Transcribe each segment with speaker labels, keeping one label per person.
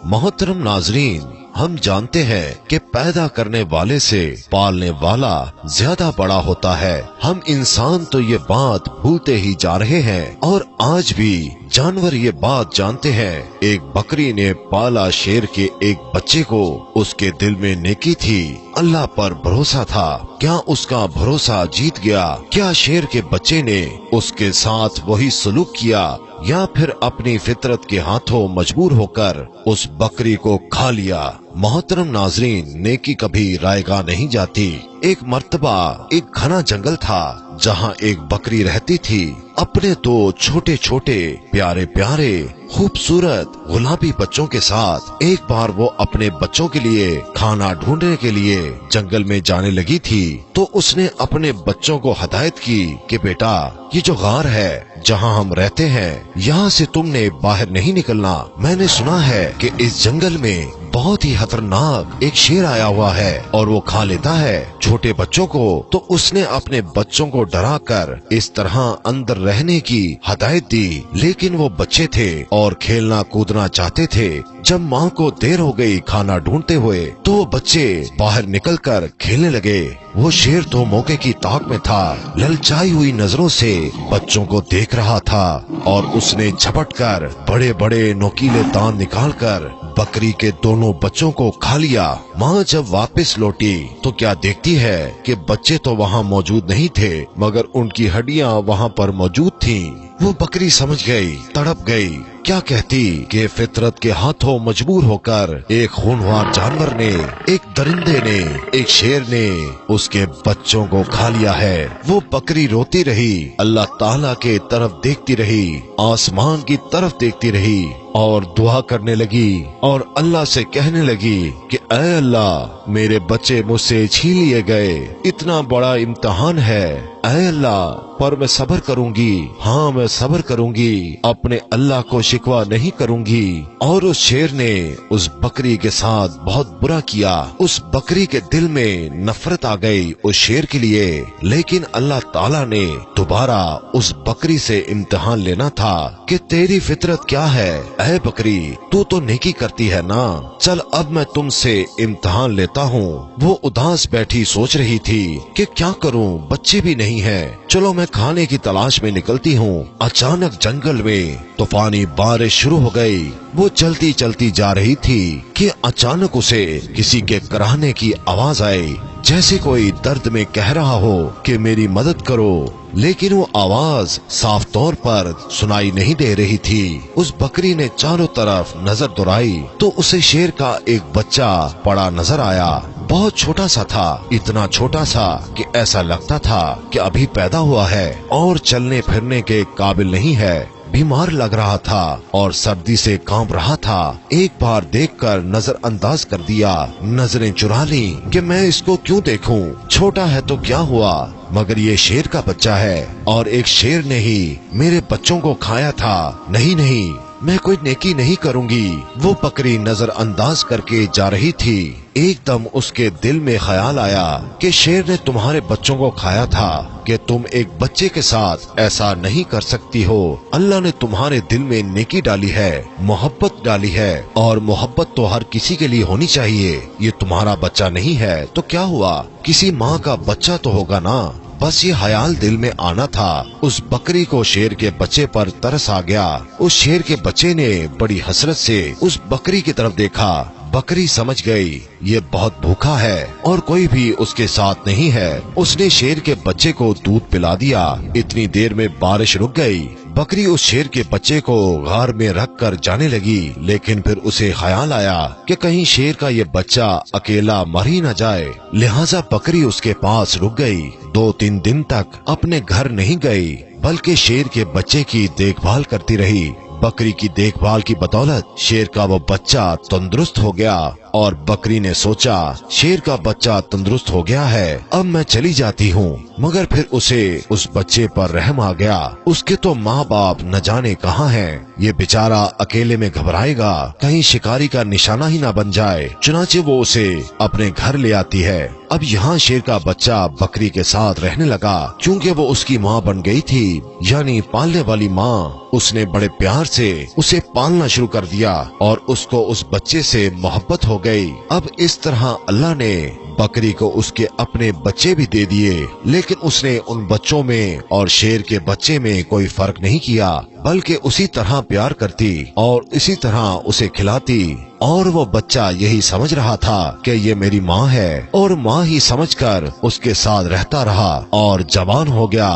Speaker 1: मोहतरम नाजरीन, हम जानते हैं कि पैदा करने वाले से पालने वाला ज्यादा बड़ा होता है। हम इंसान तो ये बात भूलते ही जा रहे हैं और आज भी जानवर ये बात जानते हैं। एक बकरी ने पाला शेर के एक बच्चे को, उसके दिल में नेकी थी, अल्लाह पर भरोसा था। क्या उसका भरोसा जीत गया? क्या शेर के बच्चे ने उसके साथ वही सलूक किया या फिर अपनी फितरत के हाथों मजबूर होकर उस बकरी को खा लिया? मोहतरम नाजरीन, नेकी कभी रायगा नहीं जाती। एक मर्तबा एक घना जंगल था जहाँ एक बकरी रहती थी अपने दो छोटे छोटे प्यारे प्यारे खूबसूरत गुलाबी बच्चों के साथ। एक बार वो अपने बच्चों के लिए खाना ढूंढने के लिए जंगल में जाने लगी थी तो उसने अपने बच्चों को हदायत की कि बेटा, ये जो गार है जहाँ हम रहते हैं, यहाँ से तुमने बाहर नहीं निकलना। मैंने सुना है कि इस जंगल में बहुत ही खतरनाक एक शेर आया हुआ है और वो खा लेता है छोटे बच्चों को। तो उसने अपने बच्चों को डराकर इस तरह अंदर रहने की हदायत दी, लेकिन वो बच्चे थे और खेलना कूदना चाहते थे। जब माँ को देर हो गई खाना ढूंढते हुए तो वो बच्चे बाहर निकलकर खेलने लगे। वो शेर तो मौके की ताक में था, ललचाई हुई नजरों से बच्चों को देख रहा था और उसने झपटकर बड़े बड़े नोकीले दांत निकालकर बकरी के दोनों बच्चों को खा लिया। माँ जब वापस लौटी तो क्या देखती है कि बच्चे तो वहाँ मौजूद नहीं थे मगर उनकी हड्डियाँ वहाँ पर मौजूद थीं। वो बकरी समझ गई, तड़प गई। क्या कहती कि फितरत के हाथों मजबूर होकर एक खूनख्वार जानवर ने, एक दरिंदे ने, एक शेर ने उसके बच्चों को खा लिया है। वो बकरी रोती रही, अल्लाह ताला के तरफ देखती रही, आसमान की तरफ देखती रही और दुआ करने लगी और अल्लाह से कहने लगी कि ऐ अल्लाह, मेरे बच्चे मुझसे छीन लिए गए, इतना बड़ा इम्तिहान है। ऐ अल्लाह, पर मैं सब्र करूंगी, हाँ मैं सब्र करूंगी, अपने अल्लाह को शिकवा नहीं करूंगी। और उस शेर ने उस बकरी के साथ बहुत बुरा किया। उस बकरी के दिल में नफरत आ गई उस शेर के लिए, लेकिन अल्लाह ताला ने दोबारा उस बकरी से इम्तिहान लेना था कि तेरी फितरत क्या है। ऐ बकरी, तू तो नेकी करती है ना, चल अब मैं तुमसे इम्तिहान लेता हूँ। वो उदास बैठी सोच रही थी कि क्या करूँ, बच्चे भी नहीं है, चलो मैं खाने की तलाश में निकलती हूँ। अचानक जंगल में तूफानी बारिश शुरू हो गई। वो चलती चलती जा रही थी कि अचानक उसे किसी के कराहने की आवाज आई, जैसे कोई दर्द में कह रहा हो कि मेरी मदद करो, लेकिन वो आवाज साफ तौर पर सुनाई नहीं दे रही थी। उस बकरी ने चारों तरफ नजर दौड़ाई तो उसे शेर का एक बच्चा पड़ा नजर आया। बहुत छोटा सा था, इतना छोटा सा कि ऐसा लगता था कि अभी पैदा हुआ है और चलने फिरने के काबिल नहीं है। बीमार लग रहा था और सर्दी से कांप रहा था। एक बार देखकर नजरअंदाज कर दिया, नजरें चुरा ली कि मैं इसको क्यों देखूं, छोटा है तो क्या हुआ, मगर ये शेर का बच्चा है और एक शेर ने ही मेरे बच्चों को खाया था। नहीं नहीं, मैं कोई नेकी नहीं करूंगी। वो बकरी नजरअंदाज करके जा रही थी। एकदम उसके दिल में ख्याल आया कि शेर ने तुम्हारे बच्चों को खाया था कि तुम एक बच्चे के साथ ऐसा नहीं कर सकती हो। अल्लाह ने तुम्हारे दिल में नेकी डाली है, मोहब्बत डाली है और मोहब्बत तो हर किसी के लिए होनी चाहिए। ये तुम्हारा बच्चा नहीं है तो क्या हुआ, किसी माँ का बच्चा तो होगा ना। बस ये ख्याल दिल में आना था। उस बकरी को शेर के बच्चे पर तरस आ गया। उस शेर के बच्चे ने बड़ी हसरत से उस बकरी की तरफ देखा। बकरी समझ गई ये बहुत भूखा है और कोई भी उसके साथ नहीं है। उसने शेर के बच्चे को दूध पिला दिया। इतनी देर में बारिश रुक गई। बकरी उस शेर के बच्चे को गार में रख कर जाने लगी, लेकिन फिर उसे ख्याल आया कि कहीं शेर का ये बच्चा अकेला मर ही न जाए। लिहाजा बकरी उसके पास रुक गई। 2-3 दिन तक अपने घर नहीं गई, बल्कि शेर के बच्चे की देखभाल करती रही। बकरी की देखभाल की बदौलत शेर का वो बच्चा तंदुरुस्त हो गया और बकरी ने सोचा शेर का बच्चा तंदुरुस्त हो गया है, अब मैं चली जाती हूँ। मगर फिर उसे उस बच्चे पर रहम आ गया। उसके तो माँ बाप न जाने कहाँ हैं। ये बेचारा अकेले में घबराएगा, कहीं शिकारी का निशाना ही ना बन जाए। चुनाचे वो उसे अपने घर ले आती है। अब यहाँ शेर का बच्चा बकरी के साथ रहने लगा, क्योंकि वो उसकी माँ बन गई थी, यानी पालने वाली माँ। उसने बड़े प्यार से उसे पालना शुरू कर दिया और उसको उस बच्चे से मोहब्बत हो गई। अब इस तरह अल्लाह ने बकरी को उसके अपने बच्चे भी दे दिए, लेकिन उसने उन बच्चों में और शेर के बच्चे में कोई फर्क नहीं किया, बल्कि उसी तरह प्यार करती और इसी तरह उसे खिलाती। और वो बच्चा यही समझ रहा था कि ये मेरी माँ है, और माँ ही समझकर उसके साथ रहता रहा और जवान हो गया।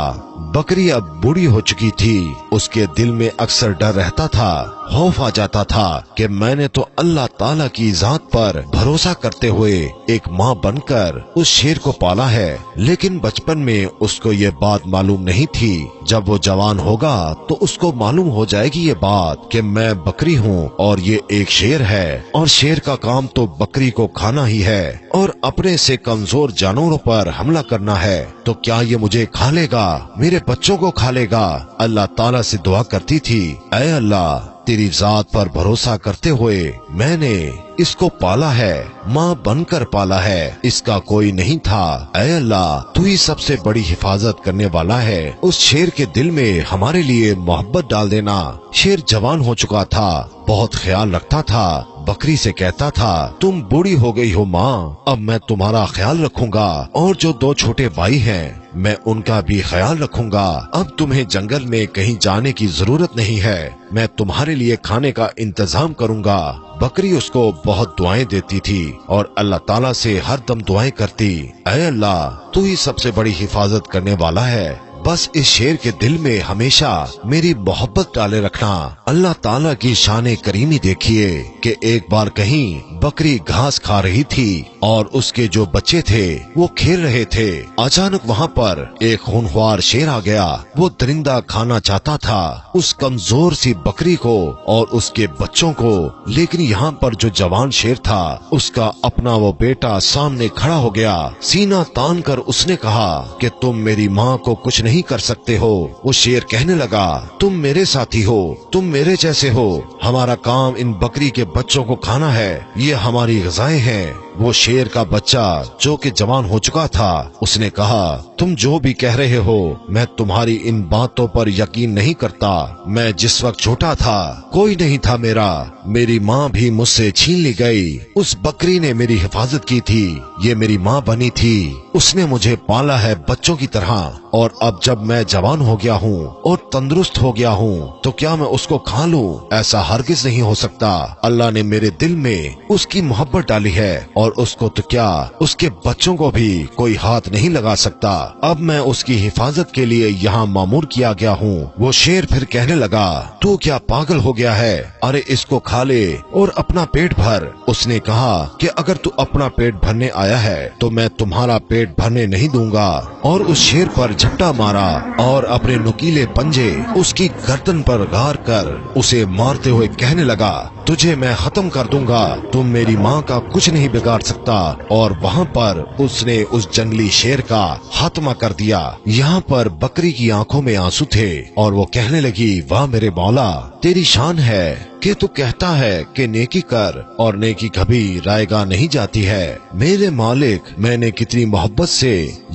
Speaker 1: बकरी अब बूढ़ी हो चुकी थी। उसके दिल में अक्सर डर रहता था, खौफ आ जाता था कि मैंने तो अल्लाह ताला की जात पर भरोसा करते हुए एक माँ बनकर उस शेर को पाला है। लेकिन बचपन में उसको ये बात मालूम नहीं थी। जब वो जवान होगा तो उसको मालूम हो जाएगी ये बात कि मैं बकरी हूँ और ये एक शेर है, और शेर का काम तो बकरी को खाना ही है और अपने से कमजोर जानवरों पर हमला करना है। तो क्या ये मुझे खा लेगा, मेरे बच्चों को खा लेगा? अल्लाह ताला से दुआ करती थी, ऐ अल्लाह, तेरी जात पर भरोसा करते हुए मैंने इसको पाला है, माँ बनकर पाला है, इसका कोई नहीं था। ऐ अल्लाह, तू ही सबसे बड़ी हिफाजत करने वाला है। उस शेर के दिल में हमारे लिए मोहब्बत डाल देना। शेर जवान हो चुका था, बहुत ख्याल रखता था। बकरी से कहता था, तुम बूढ़ी हो गई हो माँ, अब मैं तुम्हारा ख्याल रखूंगा, और जो 2 छोटे भाई हैं मैं उनका भी ख्याल रखूंगा। अब तुम्हें जंगल में कहीं जाने की जरूरत नहीं है, मैं तुम्हारे लिए खाने का इंतजाम करूंगा। बकरी उसको बहुत दुआएं देती थी और अल्लाह ताला से हर दम दुआएं करती, ऐ अल्लाह, तू ही सबसे बड़ी हिफाजत करने वाला है, बस इस शेर के दिल में हमेशा मेरी मोहब्बत डाले रखना। अल्लाह ताला की शान करीमी देखिए कि एक बार कहीं बकरी घास खा रही थी और उसके जो बच्चे थे वो खेल रहे थे। अचानक वहाँ पर एक खूंखार शेर आ गया। वो दरिंदा खाना चाहता था उस कमजोर सी बकरी को और उसके बच्चों को, लेकिन यहाँ पर जो जवान शेर था उसका अपना वो बेटा सामने खड़ा हो गया। सीना तान कर उसने कहा कि तुम मेरी माँ को कुछ नहीं कर सकते हो। वो शेर कहने लगा, तुम मेरे साथी हो, तुम मेरे जैसे हो, हमारा काम इन बकरी के बच्चों को खाना है, ये हमारी ग़िज़ाएं हैं। वो शेर का बच्चा जो कि जवान हो चुका था, उसने कहा, तुम जो भी कह रहे हो मैं तुम्हारी इन बातों पर यकीन नहीं करता। मैं जिस वक्त छोटा था कोई नहीं था मेरा, मेरी माँ भी मुझसे छीन ली गई। उस बकरी ने मेरी हिफाजत की थी, ये मेरी माँ बनी थी, उसने मुझे पाला है बच्चों की तरह। और अब जब मैं जवान हो गया हूँ और तंदुरुस्त हो गया हूँ तो क्या मैं उसको खा लूँ? ऐसा हरगिज नहीं हो सकता। अल्लाह ने मेरे दिल में उसकी मोहब्बत डाली है और उसको तो क्या उसके बच्चों को भी कोई हाथ नहीं लगा सकता। अब मैं उसकी हिफाजत के लिए यहाँ मामूर किया गया हूँ। वो शेर फिर कहने लगा, तू क्या पागल हो गया है? अरे इसको खा ले और अपना पेट भर। उसने कहा कि अगर तू अपना पेट भरने आया है तो मैं तुम्हारा पेट भरने नहीं दूंगा। और उस शेर पर झपटा मारा और अपने नुकीले पंजे उसकी गर्दन पर गार कर उसे मारते हुए कहने लगा, तुझे मैं खत्म कर दूंगा, तुम मेरी माँ का कुछ नहीं बिगाड़ सकता। और वहाँ पर उसने उस जंगली शेर का खात्मा कर दिया। यहाँ पर बकरी की आंखों में आंसू थे और वो कहने लगी, वाह मेरे मौला, तेरी शान है कि तू कहता है कि नेकी कर और नेकी कभी रायगा नहीं जाती है। मेरे मालिक, मैंने कितनी मोहब्बत से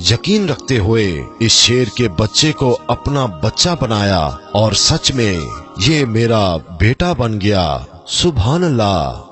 Speaker 1: यकीन रखते हुए इस शेर के बच्चे को अपना बच्चा बनाया और सच में ये मेरा बेटा बन गया। सुभान अल्लाह।